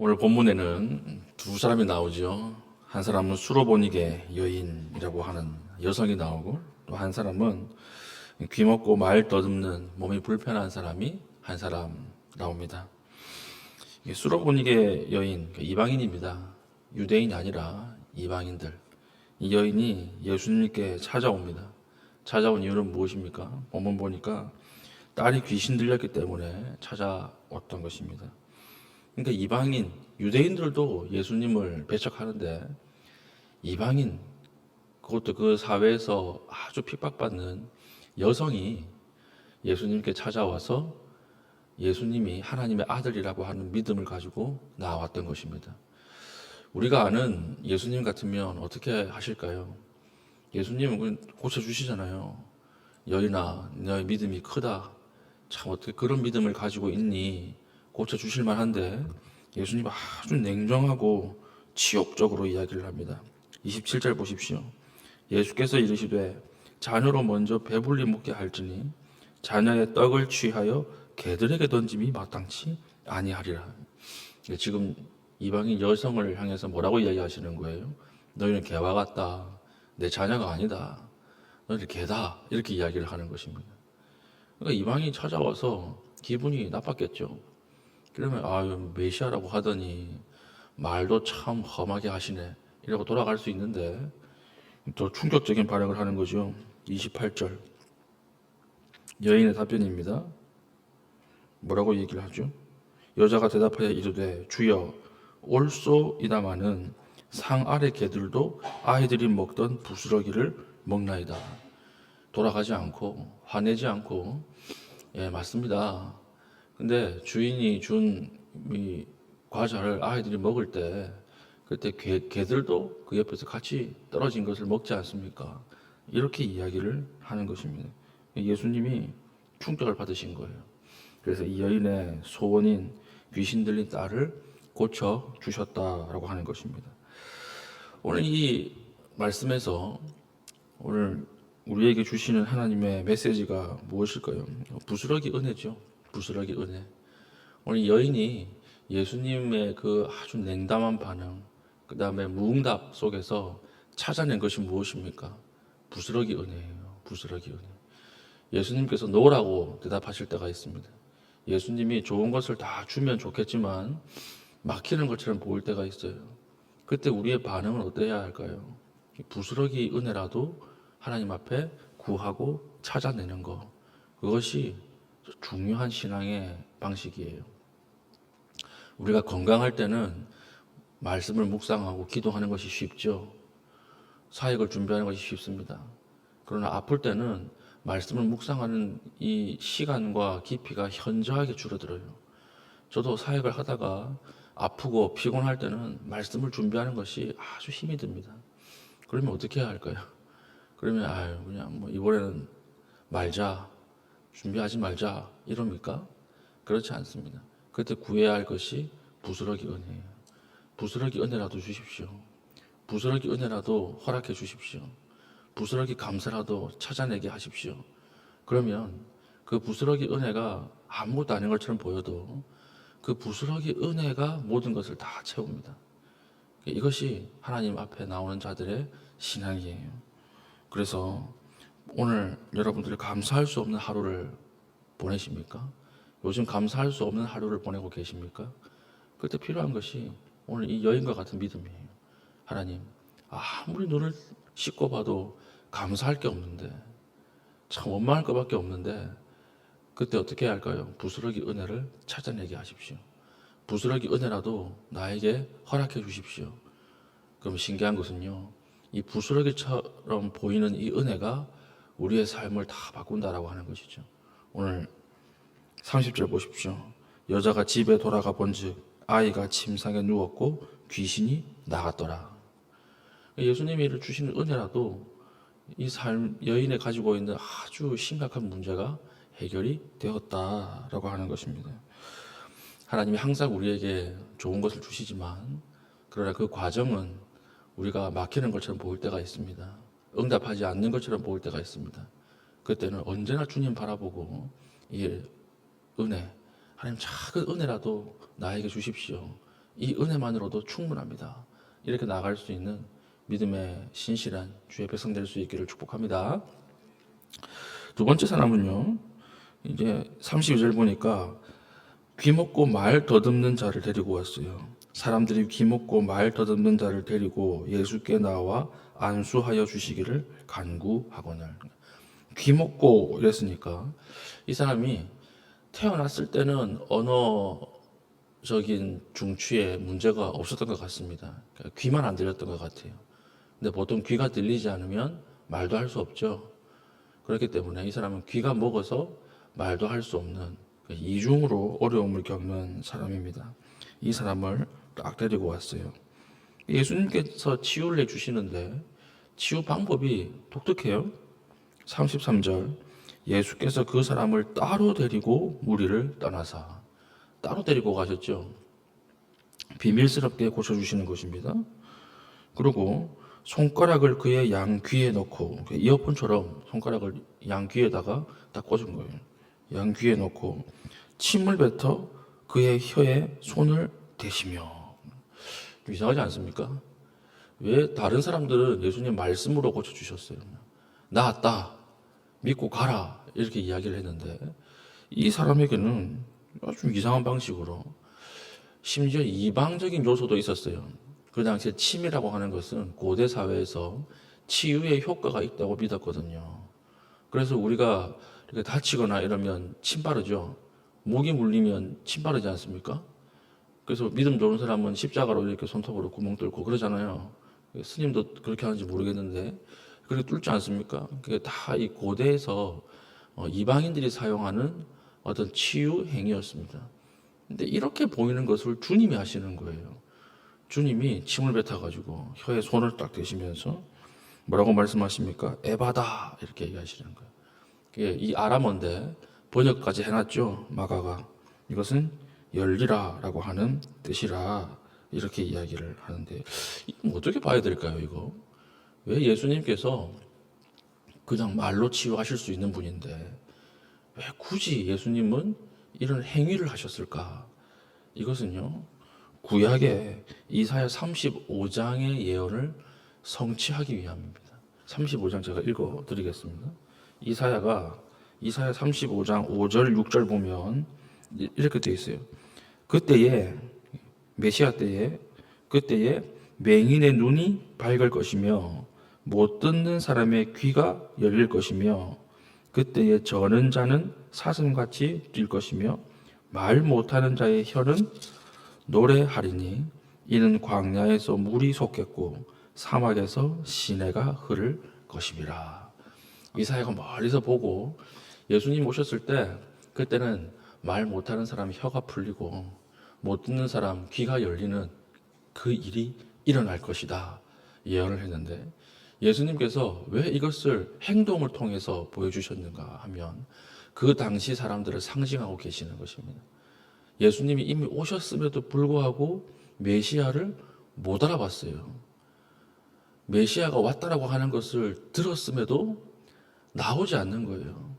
오늘 본문에는 두 사람이 나오죠. 한 사람은 수로보니게 여인이라고 하는 여성이 나오고, 또 한 사람은 귀먹고 말 더듬는 몸이 불편한 사람이 한 사람 나옵니다. 수로보니게 여인, 이방인입니다. 유대인이 아니라 이방인들. 이 여인이 예수님께 찾아옵니다. 찾아온 이유는 무엇입니까? 본문 보니까 딸이 귀신 들렸기 때문에 찾아왔던 것입니다. 그러니까 이방인, 유대인들도 예수님을 배척하는데 이방인, 그것도 그 사회에서 아주 핍박받는 여성이 예수님께 찾아와서 예수님이 하나님의 아들이라고 하는 믿음을 가지고 나왔던 것입니다. 우리가 아는 예수님 같으면 어떻게 하실까요? 예수님은 고쳐주시잖아요. 여인아, 너의 믿음이 크다. 참 어떻게 그런 믿음을 가지고 있니? 고쳐주실 만한데 예수님 아주 냉정하고 치욕적으로 이야기를 합니다. 27절 보십시오. 예수께서 이르시되 자녀로 먼저 배불리 먹게 할지니 자녀의 떡을 취하여 개들에게 던짐이 마땅치 아니하리라. 지금 이방인 여성을 향해서 뭐라고 이야기하시는 거예요? 너희는 개와 같다. 내 자녀가 아니다. 너희는 개다. 이렇게 이야기를 하는 것입니다. 그러니까 이방인이 찾아와서 기분이 나빴겠죠. 그러면 메시아라고 하더니 말도 참 험하게 하시네. 이라고 돌아갈 수 있는데 또 충격적인 발언을 하는 거죠. 28절 여인의 답변입니다. 뭐라고 얘기를 하죠? 여자가 대답하여 이르되 주여 올소이다마는 상 아래 개들도 아이들이 먹던 부스러기를 먹나이다. 돌아가지 않고 화내지 않고 예 맞습니다. 근데 주인이 준 이 과자를 아이들이 먹을 때 그때 개들도 그 옆에서 같이 떨어진 것을 먹지 않습니까? 이렇게 이야기를 하는 것입니다. 예수님이 충격을 받으신 거예요. 그래서 이 여인의 소원인 귀신 들린 딸을 고쳐 주셨다라고 하는 것입니다. 오늘 이 말씀에서 오늘 우리에게 주시는 하나님의 메시지가 무엇일까요? 부스러기 은혜죠. 부스러기 은혜. 오늘 여인이 예수님의 그 아주 냉담한 반응, 그 다음에 무응답 속에서 찾아낸 것이 무엇입니까? 부스러기 은혜예요. 부스러기 은혜. 예수님께서 놓으라고 대답하실 때가 있습니다. 예수님이 좋은 것을 다 주면 좋겠지만 막히는 것처럼 보일 때가 있어요. 그때 우리의 반응은 어때야 할까요? 부스러기 은혜라도 하나님 앞에 구하고 찾아내는 것. 그것이 중요한 신앙의 방식이에요. 우리가 건강할 때는 말씀을 묵상하고 기도하는 것이 쉽죠. 사역을 준비하는 것이 쉽습니다. 그러나 아플 때는 말씀을 묵상하는 이 시간과 깊이가 현저하게 줄어들어요. 저도 사역을 하다가 아프고 피곤할 때는 말씀을 준비하는 것이 아주 힘이 듭니다. 그러면 어떻게 해야 할까요? 그러면 그냥 뭐 이번에는 말자, 준비하지 말자 이럽니까? 그렇지 않습니다. 그때 구해야 할 것이 부스러기 은혜예요. 부스러기 은혜라도 주십시오. 부스러기 은혜라도 허락해 주십시오. 부스러기 감사라도 찾아내게 하십시오. 그러면 그 부스러기 은혜가 아무것도 아닌 것처럼 보여도 그 부스러기 은혜가 모든 것을 다 채웁니다. 이것이 하나님 앞에 나오는 자들의 신앙이에요. 그래서 오늘 여러분들이 감사할 수 없는 하루를 보내십니까? 요즘 감사할 수 없는 하루를 보내고 계십니까? 그때 필요한 것이 오늘 이 여인과 같은 믿음이에요. 하나님, 아무리 눈을 씻고 봐도 감사할 게 없는데, 참 원망할 것밖에 없는데, 그때 어떻게 해야 할까요? 부스러기 은혜를 찾아내게 하십시오. 부스러기 은혜라도 나에게 허락해 주십시오. 그럼 신기한 것은요, 이 부스러기처럼 보이는 이 은혜가 우리의 삶을 다 바꾼다라고 하는 것이죠. 오늘 30절 보십시오. 여자가 집에 돌아가 본즉 아이가 침상에 누웠고 귀신이 나갔더라. 예수님이 주시는 은혜라도 이 삶 여인이 가지고 있는 아주 심각한 문제가 해결이 되었다라고 하는 것입니다. 하나님이 항상 우리에게 좋은 것을 주시지만 그러나 그 과정은 우리가 막히는 것처럼 보일 때가 있습니다. 응답하지 않는 것처럼 보일 때가 있습니다. 그때는 언제나 주님 바라보고 이 은혜, 하나님 작은 은혜라도 나에게 주십시오. 이 은혜만으로도 충분합니다. 이렇게 나아갈 수 있는 믿음의 신실한 주의 백성 될 수 있기를 축복합니다. 두 번째 사람은요, 이제 32절 보니까 귀먹고 말 더듬는 자를 데리고 왔어요. 사람들이 귀먹고 말 더듬는 자를 데리고 예수께 나와 안수하여 주시기를 간구하거늘. 귀먹고 이랬으니까 이 사람이 태어났을 때는 언어적인 중추에 문제가 없었던 것 같습니다. 그러니까 귀만 안 들렸던 것 같아요. 근데 보통 귀가 들리지 않으면 말도 할 수 없죠. 그렇기 때문에 이 사람은 귀가 먹어서 말도 할 수 없는 이중으로 어려움을 겪는 사람입니다. 이 사람을 딱 데리고 왔어요. 예수님께서 치유를 해주시는데 치유 방법이 독특해요. 33절 예수께서 그 사람을 따로 데리고 무리를 떠나사. 따로 데리고 가셨죠. 비밀스럽게 고쳐주시는 것입니다. 그리고 손가락을 그의 양 귀에 넣고, 이어폰처럼 손가락을 양 귀에다가 딱 꽂은 거예요. 양 귀에 넣고 침을 뱉어 그의 혀에 손을 대시며. 이상하지 않습니까? 왜 다른 사람들은 예수님 말씀으로 고쳐주셨어요. 나았다, 믿고 가라, 이렇게 이야기를 했는데 이 사람에게는 아주 이상한 방식으로, 심지어 이방적인 요소도 있었어요. 그 당시에 침이라고 하는 것은 고대 사회에서 치유에 효과가 있다고 믿었거든요. 그래서 우리가 이렇게 다치거나 이러면 침 바르죠. 목이 물리면 침 바르지 않습니까? 그래서 믿음 좋은 사람은 십자가로 이렇게 손톱으로 구멍 뚫고 그러잖아요. 스님도 그렇게 하는지 모르겠는데 그렇게 뚫지 않습니까? 그게 다 이 고대에서 이방인들이 사용하는 어떤 치유 행위였습니다. 근데 이렇게 보이는 것을 주님이 하시는 거예요. 주님이 침을 뱉어가지고 혀에 손을 딱 대시면서 뭐라고 말씀하십니까? 에바다, 이렇게 얘기하시는 거예요. 이 아람어인데 번역까지 해놨죠. 마가가. 이것은 열리라 라고 하는 뜻이라, 이렇게 이야기를 하는데 어떻게 봐야 될까요? 이거 왜 예수님께서 그냥 말로 치유하실 수 있는 분인데 왜 굳이 예수님은 이런 행위를 하셨을까? 이것은요, 구약의 이사야 35장의 예언을 성취하기 위함입니다. 35장 제가 읽어 드리겠습니다. 이사야 35장 5절 6절 보면 이렇게 되어 있어요. 그때에, 메시아 때에, 그때에 맹인의 눈이 밝을 것이며 못 듣는 사람의 귀가 열릴 것이며 그때에 저는 자는 사슴같이 뛸 것이며 말 못하는 자의 혀는 노래하리니 이는 광야에서 물이 솟겠고 사막에서 시내가 흐를 것임이라. 이사야가 멀리서 보고 예수님 오셨을 때 그때는 말 못하는 사람 혀가 풀리고 못 듣는 사람 귀가 열리는 그 일이 일어날 것이다 예언을 했는데, 예수님께서 왜 이것을 행동을 통해서 보여주셨는가 하면 그 당시 사람들을 상징하고 계시는 것입니다. 예수님이 이미 오셨음에도 불구하고 메시아를 못 알아봤어요. 메시아가 왔다라고 하는 것을 들었음에도 나오지 않는 거예요.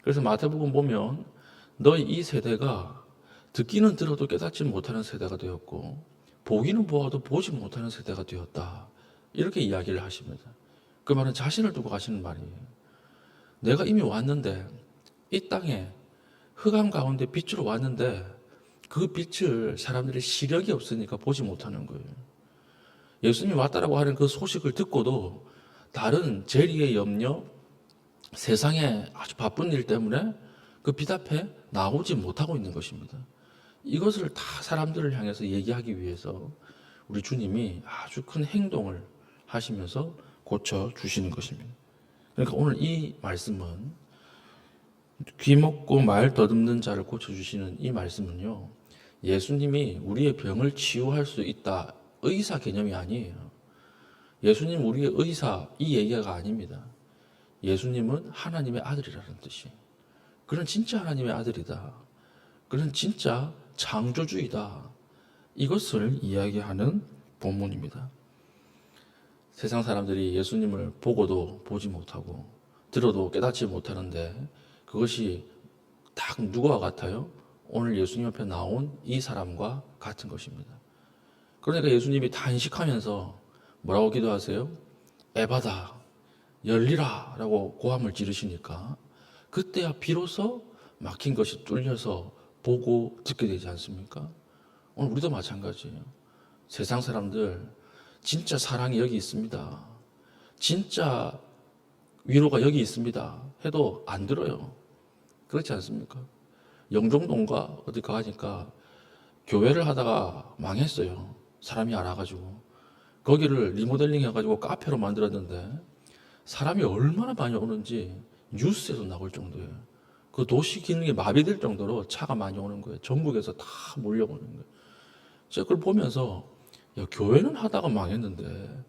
그래서 마태복음 보면 너희 이 세대가 듣기는 들어도 깨닫지 못하는 세대가 되었고 보기는 보아도 보지 못하는 세대가 되었다, 이렇게 이야기를 하십니다. 그 말은 자신을 두고 가시는 말이에요. 내가 이미 왔는데, 이 땅에 흑암 가운데 빛으로 왔는데 그 빛을 사람들이 시력이 없으니까 보지 못하는 거예요. 예수님이 왔다라고 하는 그 소식을 듣고도 다른 재리의 염려, 세상에 아주 바쁜 일 때문에 그 빛 앞에 나오지 못하고 있는 것입니다. 이것을 다 사람들을 향해서 얘기하기 위해서 우리 주님이 아주 큰 행동을 하시면서 고쳐주시는 것입니다. 그러니까 오늘 이 말씀은, 귀 먹고 말 더듬는 자를 고쳐주시는 이 말씀은요, 예수님이 우리의 병을 치유할 수 있다, 의사 개념이 아니에요. 예수님 우리의 의사, 이 얘기가 아닙니다. 예수님은 하나님의 아들이라는 뜻이에요. 그는 진짜 하나님의 아들이다. 그는 진짜 창조주이다. 이것을 이야기하는 본문입니다. 세상 사람들이 예수님을 보고도 보지 못하고 들어도 깨닫지 못하는데 그것이 딱 누구와 같아요? 오늘 예수님 앞에 나온 이 사람과 같은 것입니다. 그러니까 예수님이 탄식하면서 뭐라고 기도하세요? 에바다, 열리라 라고 고함을 지르시니까 그때야 비로소 막힌 것이 뚫려서 보고 듣게 되지 않습니까? 오늘 우리도 마찬가지예요. 세상 사람들 진짜 사랑이 여기 있습니다, 진짜 위로가 여기 있습니다 해도 안 들어요. 그렇지 않습니까? 영종동가 어디 가니까 교회를 하다가 망했어요. 사람이 안 와가지고 거기를 리모델링 해가지고 카페로 만들었는데 사람이 얼마나 많이 오는지 뉴스에도 나올 정도예요. 그 도시 기능이 마비될 정도로 차가 많이 오는 거예요. 전국에서 다 몰려오는 거예요. 제가 그걸 보면서 야, 교회는 하다가 망했는데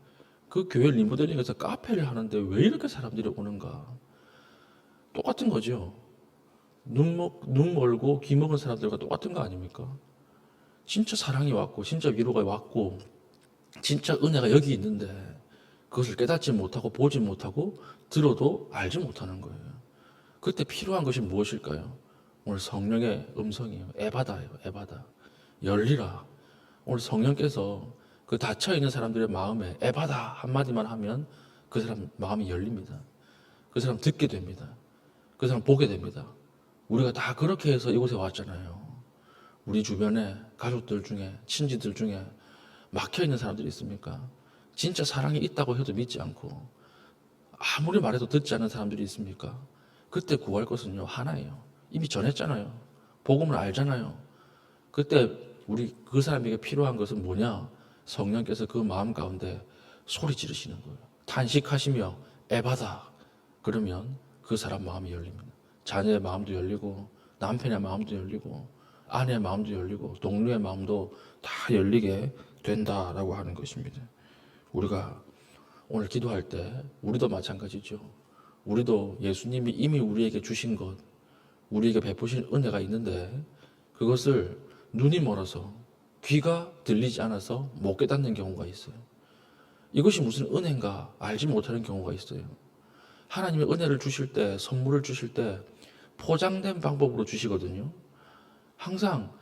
그 교회 리모델링해서 카페를 하는데 왜 이렇게 사람들이 오는가? 똑같은 거죠. 눈 멀고 귀 먹은 사람들과 똑같은 거 아닙니까? 진짜 사랑이 왔고 진짜 위로가 왔고 진짜 은혜가 여기 있는데 그것을 깨닫지 못하고 보지 못하고 들어도 알지 못하는 거예요. 그때 필요한 것이 무엇일까요? 오늘 성령의 음성이에요. 에바다예요. 에바다. 열리라. 오늘 성령께서 그 닫혀있는 사람들의 마음에 에바다 한마디만 하면 그 사람 마음이 열립니다. 그 사람 듣게 됩니다. 그 사람 보게 됩니다. 우리가 다 그렇게 해서 이곳에 왔잖아요. 우리 주변에 가족들 중에 친지들 중에 막혀있는 사람들이 있습니까? 진짜 사랑이 있다고 해도 믿지 않고 아무리 말해도 듣지 않는 사람들이 있습니까? 그때 구할 것은요 하나예요. 이미 전했잖아요. 복음을 알잖아요. 그때 우리 그 사람에게 필요한 것은 뭐냐? 성령께서 그 마음 가운데 소리 지르시는 거예요. 탄식하시며 에바다. 그러면 그 사람 마음이 열립니다. 자녀의 마음도 열리고 남편의 마음도 열리고 아내의 마음도 열리고 동료의 마음도 다 열리게 된다라고 하는 것입니다. 우리가 오늘 기도할 때 우리도 마찬가지죠. 우리도 예수님이 이미 우리에게 주신 것, 우리에게 베푸신 은혜가 있는데 그것을 눈이 멀어서 귀가 들리지 않아서 못 깨닫는 경우가 있어요. 이것이 무슨 은혜인가 알지 못하는 경우가 있어요. 하나님의 은혜를 주실 때, 선물을 주실 때 포장된 방법으로 주시거든요. 항상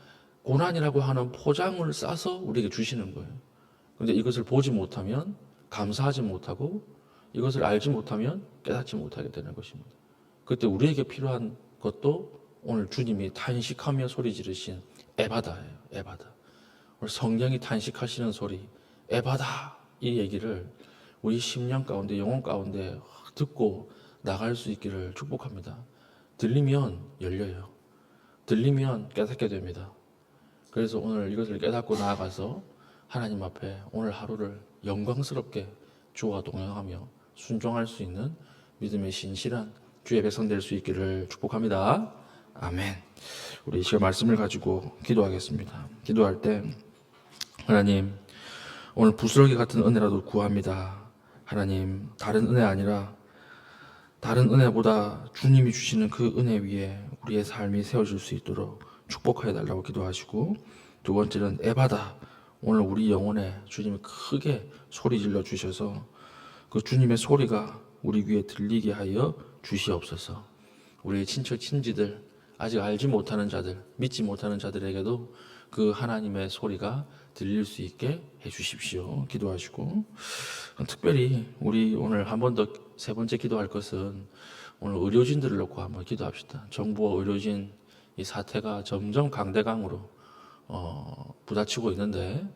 고난이라고 하는 포장을 싸서 우리에게 주시는 거예요. 그런데 이것을 보지 못하면 감사하지 못하고 이것을 알지 못하면 깨닫지 못하게 되는 것입니다. 그때 우리에게 필요한 것도 오늘 주님이 탄식하며 소리 지르신 에바다예요. 에바다. 오늘 성령이 탄식하시는 소리 에바다 이 얘기를 우리 심령 가운데 영혼 가운데 듣고 나갈 수 있기를 축복합니다. 들리면 열려요. 들리면 깨닫게 됩니다. 그래서 오늘 이것을 깨닫고 나아가서 하나님 앞에 오늘 하루를 영광스럽게 주와 동행하며 순종할 수 있는 믿음의 신실한 주의 백성 될 수 있기를 축복합니다. 아멘. 우리 이 시간 말씀을 가지고 기도하겠습니다. 기도할 때 하나님 오늘 부스러기 같은 은혜라도 구합니다. 하나님 다른 은혜 아니라 다른 은혜보다 주님이 주시는 그 은혜 위에 우리의 삶이 세워질 수 있도록 축복하여 달라고 기도하시고, 두 번째는 에바다. 오늘 우리 영혼에 주님이 크게 소리 질러 주셔서 그 주님의 소리가 우리 귀에 들리게 하여 주시옵소서. 우리의 친척 친지들, 아직 알지 못하는 자들, 믿지 못하는 자들에게도 그 하나님의 소리가 들릴 수 있게 해 주십시오. 기도하시고, 특별히 우리 오늘 한 번 더 세 번째 기도할 것은 오늘 의료진들을 놓고 한번 기도합시다. 정부와 의료진 이 사태가 점점 강대강으로 부딪히고 있는데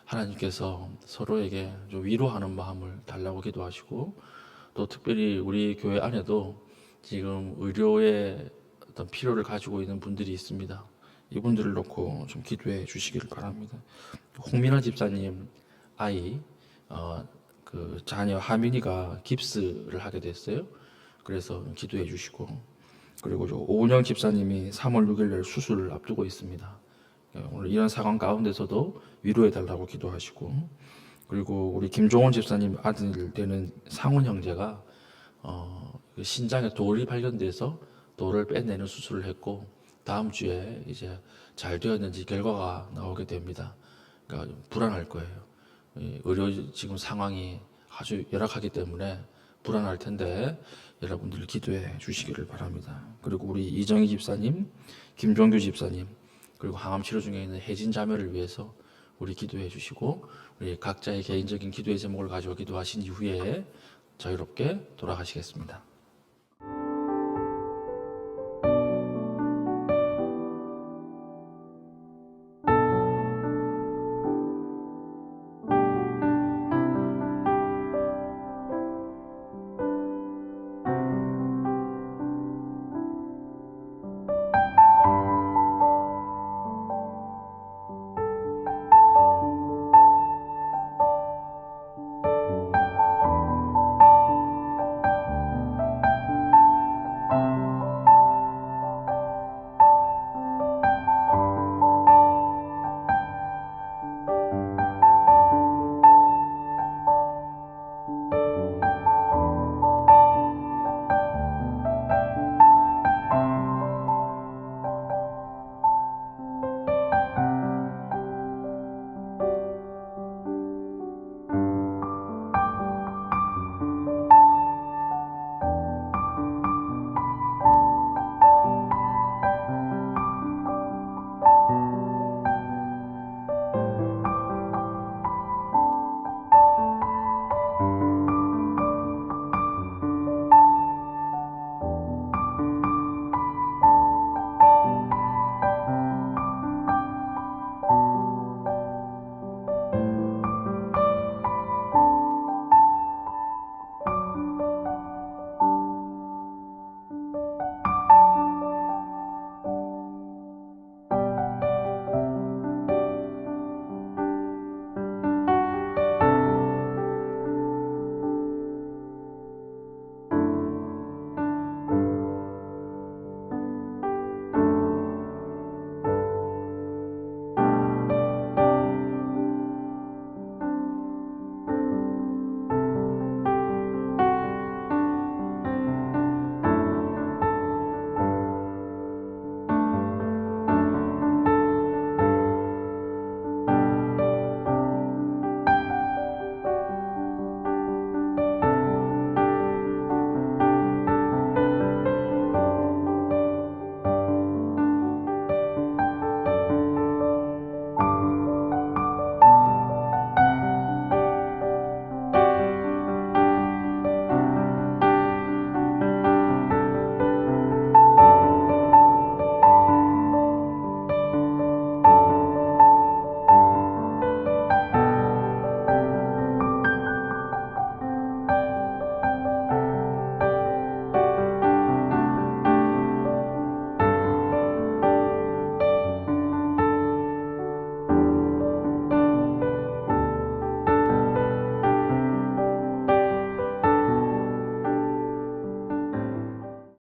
하나님께서 서로에게 좀 위로하는 마음을 달라고 기도하시고, 또 특별히 우리 교회 안에도 지금 의료의 어떤 필요를 가지고 있는 분들이 있습니다. 이분들을 놓고 좀 기도해 주시기를 바랍니다. 홍민아 집사님 아이 그 자녀 하민이가 깁스를 하게 됐어요. 그래서 기도해 주시고, 그리고 오은영 집사님이 3월 6일 날 수술을 앞두고 있습니다. 오늘 이런 상황 가운데서도 위로해 달라고 기도하시고, 그리고 우리 김종원 집사님 아들 되는 상훈 형제가 신장에 돌이 발견돼서 돌을 빼내는 수술을 했고 다음 주에 이제 잘 되었는지 결과가 나오게 됩니다. 그러니까 불안할 거예요. 의료 지금 상황이 아주 열악하기 때문에 불안할 텐데 여러분들 기도해 주시기를 바랍니다. 그리고 우리 이정희 집사님, 김종규 집사님, 그리고 항암 치료 중에 있는 혜진 자매를 위해서 우리 기도해 주시고 우리 각자의 개인적인 기도의 제목을 가지고 기도하신 이후에 자유롭게 돌아가시겠습니다.